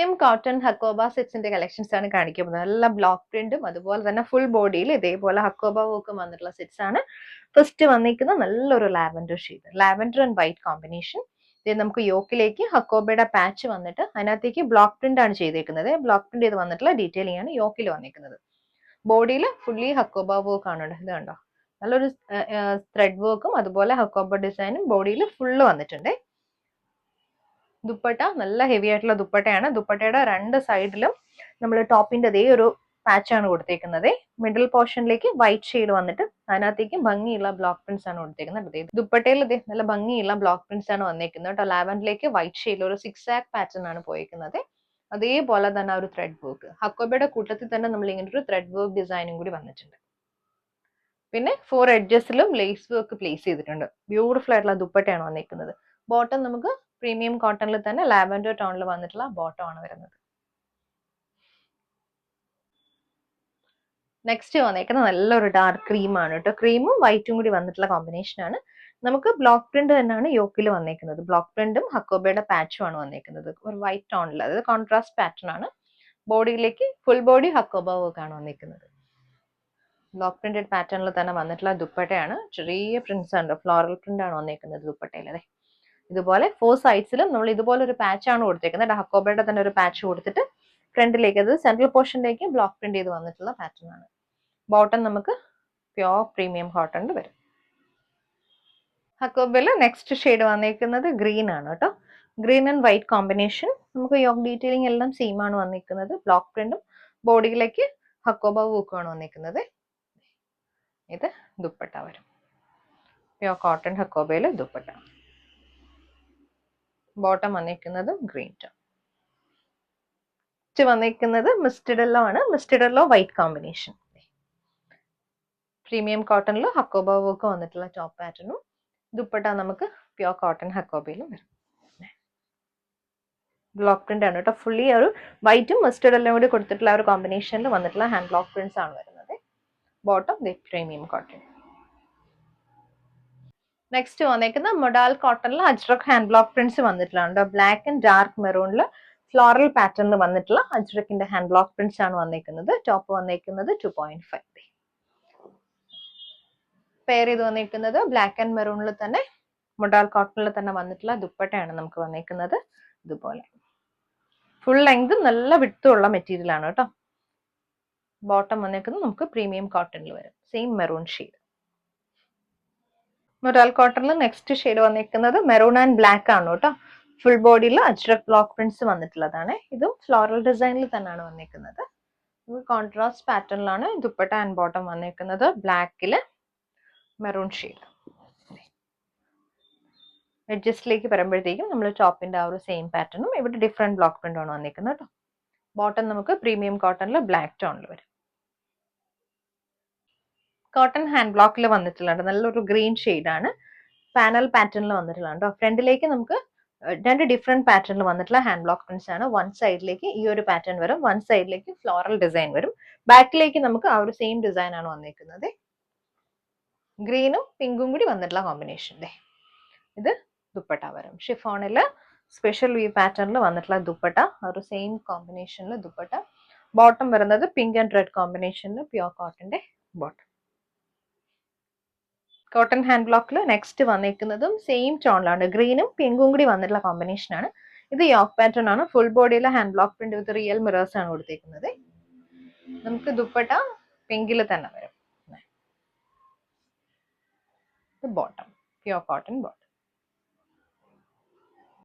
Same cotton hakoba സെറ്റ്സിന്റെ collections ആണ് കാണിക്കുന്നത്. നല്ല ബ്ലോക്ക് പ്രിന്റും അതുപോലെ തന്നെ ഫുൾ ബോഡിയിൽ ഇതേപോലെ ഹക്കോബ വർക്കും വന്നിട്ടുള്ള സെറ്റ്സ് ആണ്. ഫസ്റ്റ് വന്നിരിക്കുന്ന നല്ലൊരു lavender shade, lavender and white combination. ഇത് നമുക്ക് യോക്കിലേക്ക് ഹക്കോബയുടെ പാച്ച് വന്നിട്ട് അതിനകത്തേക്ക് ബ്ലോക്ക് പ്രിന്റ് ആണ് ചെയ്തേക്കുന്നത്. ബ്ലോക്ക് പ്രിന്റ് ചെയ്ത് വന്നിട്ടുള്ള ഡീറ്റെയിലിംഗ് ആണ് യോക്കിൽ വന്നിരിക്കുന്നത്. ബോഡിയിൽ ഫുള്ളി ഹക്കോബ വർക്ക് ആണ്. ഇത് കണ്ടോ, നല്ലൊരു ത്രെഡ് വർക്കും അതുപോലെ ഹക്കോബ ഡിസൈനും ബോഡിയിൽ ഫുള്ള് വന്നിട്ടുണ്ട്. ദുപ്പട്ട നല്ല ഹെവി ആയിട്ടുള്ള ദുപ്പട്ടയാണ്. ദുപ്പട്ടയുടെ രണ്ട് സൈഡിലും നമ്മൾ ടോപ്പിന്റെ അതേ ഒരു പാച്ചാണ് കൊടുത്തേക്കുന്നത്. മിഡിൽ പോർഷനിലേക്ക് വൈറ്റ് ഷെയ്ഡ് വന്നിട്ട് അതിനകത്തേക്ക് ഭംഗിയുള്ള ബ്ലോക്ക് പ്രിന്റ്സ് ആണ് കൊടുത്തേക്കുന്നത്. ദുപ്പട്ടയിൽ ഇതേ നല്ല ഭംഗിയുള്ള ബ്ലോക്ക് പ്രിന്റ്സ് ആണ് വന്നേക്കുന്നത് കേട്ടോ. ലാവൻഡറിലേക്ക് വൈറ്റ് ഷെയ്ഡിൽ ഒരു 6 ആക്ക് പാറ്റേൺ ആണ് പോയേക്കുന്നത്. അതേപോലെ തന്നെ ഒരു ത്രെഡ് വർക്ക്, ഹക്കോബയുടെ കൂട്ടത്തിൽ തന്നെ നമ്മൾ ഇങ്ങനെ ഒരു ത്രെഡ് വർക്ക് ഡിസൈനും കൂടി വന്നിട്ടുണ്ട്. പിന്നെ 4 എഡ്ജസിലും ലേസ് വർക്ക് പ്ലേസ് ചെയ്തിട്ടുണ്ട്. ബ്യൂട്ടിഫുൾ ആയിട്ടുള്ള ദുപ്പട്ടയാണ് വന്നിരിക്കുന്നത്. ബോട്ടം നമുക്ക് പ്രീമിയം കോട്ടണിൽ തന്നെ ലാവൻഡർ ടോണിൽ വന്നിട്ടുള്ള ബോട്ടം ആണ് വരുന്നത്. നെക്സ്റ്റ് വന്നേക്കുന്നത് നല്ലൊരു ഡാർക്ക് ക്രീം ആണ് കേട്ടോ. ക്രീമും വൈറ്റും കൂടി വന്നിട്ടുള്ള കോമ്പിനേഷൻ ആണ്. നമുക്ക് ബ്ലോക്ക് പ്രിന്റ് തന്നെയാണ് യോക്കിൽ വന്നേക്കുന്നത്. ബ്ലോക്ക് പ്രിന്റും ഹക്കോബയുടെ പാച്ചും ആണ് വന്നേക്കുന്നത്. ഒരു വൈറ്റ് ടോണിൽ, അതായത് കോൺട്രാസ്റ്റ് പാറ്റേൺ ആണ്. ബോഡിയിലേക്ക് ഫുൾ ബോഡി ഹക്കോബ വർക്ക് ആണ് വന്നേക്കുന്നത്. ബ്ലോക്ക് പ്രിന്റഡ് പാറ്റേണിൽ തന്നെ വന്നിട്ടുള്ള ദുപ്പട്ടയാണ്. ചെറിയ പ്രിന്റ്സ് ഉണ്ട്, ഫ്ലോറൽ പ്രിന്റ് ആണ് വന്നേക്കുന്നത് ദുപ്പട്ടയിൽ. അതെ, ഇതുപോലെ 4 സൈഡ്സിലും നമ്മൾ ഇതുപോലെ ഒരു പാച്ച് ആണ് കൊടുത്തേക്കുന്നത്. ഹക്കോബയുടെ തന്നെ ഒരു പാച്ച് കൊടുത്തിട്ട് ഫ്രണ്ടിലേക്ക്, അത് സെൻട്രൽ പോർഷനിലേക്ക് ബ്ലോക്ക് പ്രിന്റ് ചെയ്ത് വന്നിട്ടുള്ള പാറ്റേൺ ആണ്. ബോട്ടം നമുക്ക് പ്യോർ പ്രീമിയം കോട്ടണിൽ വരും. ഹക്കോബയിൽ നെക്സ്റ്റ് ഷെയ്ഡ് വന്നിരിക്കുന്നത് ഗ്രീൻ ആണ് കേട്ടോ. Green and white combination. നമുക്ക് യോക്ക് ഡീറ്റെയിലിംഗ് എല്ലാം സെയിം ആണ് വന്നിരിക്കുന്നത്. ബ്ലോക്ക് പ്രിന്റും ബോഡിയിലേക്ക് ഹക്കോബ വർക്കും ആണ് വന്നിരിക്കുന്നത്. ഇത് ദുപ്പട്ട വരും, പ്യോർ കോട്ടൺ ഹക്കോബയിൽ ദുപ്പട്ട. ബോട്ടം വന്നിരിക്കുന്നതും ഗ്രീൻ ടോൺ. വന്നിരിക്കുന്നത് മിസ്റ്റഡ് യെല്ലോ ആണ്. Misted yellow white combination. Premium കോട്ടണിൽ ഹക്കോബ വർക്ക് വന്നിട്ടുള്ള ടോപ്പ് പാറ്റേണും ദുപ്പട്ട നമുക്ക് പ്യോർ കോട്ടൺ ഹക്കോബയിലും വരും. ബ്ലോക്ക് പ്രിന്റ് ആണ് കേട്ടോ. ഫുള്ളി ഒരു വൈറ്റും മസ്റ്റേർഡ് എല്ലാം കൂടി കൊടുത്തിട്ടുള്ള ഒരു കോമ്പിനേഷനിൽ വന്നിട്ടുള്ള ഹാൻഡ് ബ്ലോക്ക് പ്രിന്റ്സ് ആണ് വരുന്നത്. Bottom premium cotton. നെക്സ്റ്റ് വന്നേക്കുന്ന മൊഡാൽ കോട്ടണിൽ അജ്രക് ഹാൻഡ് ബ്ലോക്ക് പ്രിന്റ്സ് വന്നിട്ടുള്ള ബ്ലാക്ക് ആൻഡ് ഡാർക്ക് മെറൂണിൽ ഫ്ലോറൽ പാറ്റേണിൽ വന്നിട്ടുള്ള അജ്രക്കിന്റെ ഹാൻഡ് ബ്ലോക്ക് പ്രിന്റ്സ് ആണ് വന്നിരിക്കുന്നത്. ടോപ്പ് വന്നിരിക്കുന്നത് 2.5. പെയർ ചെയ്ത് വന്നിരിക്കുന്നത് ബ്ലാക്ക് ആൻഡ് മെറൂണിൽ തന്നെ മൊഡാൽ കോട്ടണിൽ തന്നെ വന്നിട്ടുള്ള ദുപ്പട്ടയാണ് നമുക്ക് വന്നിരിക്കുന്നത്. ഇതുപോലെ ഫുൾ ലെങ്തും നല്ല വിഡ്ത്തും ഉള്ള മെറ്റീരിയൽ ആണ് കേട്ടോ. ബോട്ടം വന്നിരിക്കുന്നത് നമുക്ക് പ്രീമിയം കോട്ടണിൽ വരും, സെയിം മെറൂൺ ഷെയ്ഡ്. മൊഡാൽ കോട്ടണിൽ നെക്സ്റ്റ് ഷെയ്ഡ് വന്നിരിക്കുന്നത് മെറൂൺ ആൻഡ് ബ്ലാക്ക് ആണ് കേട്ടോ. ഫുൾ ബോഡിയിൽ അജ്രക് ബ്ലോക്ക് പ്രിന്റ്സ് വന്നിട്ടുള്ളതാണ്. ഇതും ഫ്ലോറൽ ഡിസൈനിൽ തന്നെയാണ് വന്നിരിക്കുന്നത്. കോൺട്രാസ്റ്റ് പാറ്റേണിലാണ് ദുപ്പട്ട ആൻഡ് ബോട്ടം വന്നിരിക്കുന്നത്. ബ്ലാക്കില് മെറൂൺ ഷെയ്ഡ്. എഡ്ജസ്റ്റിലേക്ക് വരുമ്പോഴത്തേക്കും നമ്മൾ ടോപ്പിന്റെ ആ ഒരു സെയിം പാറ്റേണും ഇവിടെ ഡിഫറെന്റ് ബ്ലോക്ക് പ്രിന്റ് ആണ് വന്നിരിക്കുന്നത് കേട്ടോ. ബോട്ടം നമുക്ക് പ്രീമിയം കോട്ടണിൽ ബ്ലാക്ക് ടോണിൽ വരും. കോട്ടൺ ഹാൻഡ് ബ്ലോക്കിൽ വന്നിട്ടുള്ളത് നല്ലൊരു ഗ്രീൻ ആണ്. പാനൽ പാറ്റേണിൽ വന്നിട്ടുള്ളത്. ഫ്രണ്ടിലേക്ക് നമുക്ക് 2 ഡിഫറെന്റ് പാറ്റേണിൽ വന്നിട്ടുള്ള ഹാൻഡ് ബ്ലോക്ക് പ്രിന്റ്സ് ആണ്. വൺ സൈഡിലേക്ക് ഈ ഒരു പാറ്റേൺ വരും, വൺ സൈഡിലേക്ക് ഫ്ലോറൽ ഡിസൈൻ വരും. ബാക്കിലേക്ക് നമുക്ക് ആ ഒരു സെയിം ഡിസൈൻ ആണ് വന്നിരിക്കുന്നത്. ഗ്രീനും പിങ്കും കൂടി വന്നിട്ടുള്ള കോമ്പിനേഷൻ. ഇത് ദുപ്പട്ട വരും. ഷിഫോണില് സ്പെഷ്യൽ വി പാറ്റേണിൽ വന്നിട്ടുള്ള ദുപ്പട്ട, ഒരു സെയിം കോമ്പിനേഷനിൽ ദുപ്പട്ട. ബോട്ടം വരുന്നത് പിങ്ക് ആൻഡ് റെഡ് കോമ്പിനേഷനിൽ പ്യോർ കോട്ടന്റെ ബോട്ടം. കോട്ടൺ ഹാൻഡ് ബ്ലോക്കിൽ നെക്സ്റ്റ് വന്നിരിക്കുന്നതും സെയിം ടോണിലാണ്. ഗ്രീനും പിങ്കും കൂടി വന്നിട്ടുള്ള കോമ്പിനേഷൻ ആണ്. ഇത് യോക്ക് പാറ്റേൺ ആണ്. ഫുൾ ബോഡിയിലെ hand block print with real mirrors ആണ് കൊടുത്തേക്കുന്നത്. നമുക്ക് ദുപ്പട്ട പിങ്കിൽ തന്നെ വരും. Bottom pure cotton bottom.